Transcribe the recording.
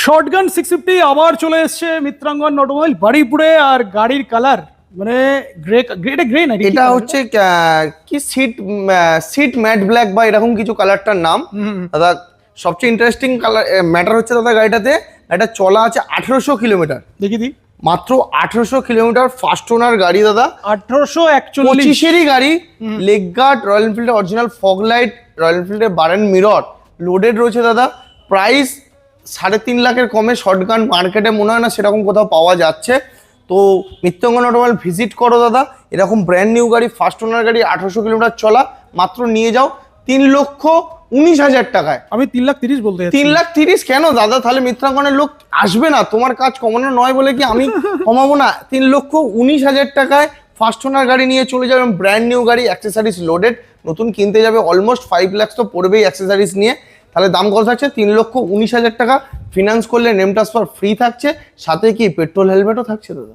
Shotgun 650 আবার চলে এসেছে মিত্রাঙ্গন অটোমোবাইল বাড়িপুরে। আর গাড়ির কালার মানে গ্রে গ্রে না এটা হচ্ছে কি সিট ম্যাট ব্ল্যাক বা এরকম কিছু কালারটার নাম দাদা। সবচেয়ে ইন্টারেস্টিং কালার ম্যাটার হচ্ছে দাদা গাড়িটাতে এটা চলা আছে 1800 কিলোমিটার। দেখি দি মাত্র 1800 কিলোমিটার ফার্স্ট ওনার গাড়ি দাদা। 1841 25-এরই গাড়ি। লেগ গার্ড, রয়্যাল এনফিল্ডের অরিজিনাল ফগ লাইট, রয়্যাল এনফিল্ডের বার এন্ড মিরর লোডেড রয়েছে দাদা। প্রাইস 3.5 লাখের কমে শর্টগান মার্কেটে মনে হয় না সেরকম কোথাও পাওয়া যাচ্ছে। তো মিত্রাঙ্গন অটোমোবাইল ভিজিট করো দাদা। এরকম ব্র্যান্ড নিউ গাড়ি, ফার্স্ট ওনার গাড়ি, 1800 কিলোমিটার চলা, মাত্র নিয়ে যাও 3,19,000 টাকায়। আমি 3,30,000 বলতে যাচ্ছি। 3,30,000 কেন দাদা? তাহলে মিত্রাঙ্গনের লোক আসবে না? তোমার কাজ কমানো নয় বলে কি আমি কমাবো না? 3,19,000 টাকায় ফার্স্ট ওনার গাড়ি নিয়ে চলে যাবে। ব্র্যান্ড নিউ গাড়ি, অ্যাক্সেসরিজ লোডেড, নতুন কিনতে যাবে অলমোস্ট 5 লাখ তো পড়বেই অ্যাক্সেসরিজ নিয়ে। তাহলে দাম কত থাকছে? 3,19,000 টাকা। ফিনান্স করলে নেম ট্রান্সফার ফ্রি থাকছে, সাথে কি পেট্রোল হেলমেটও থাকছে দাদা।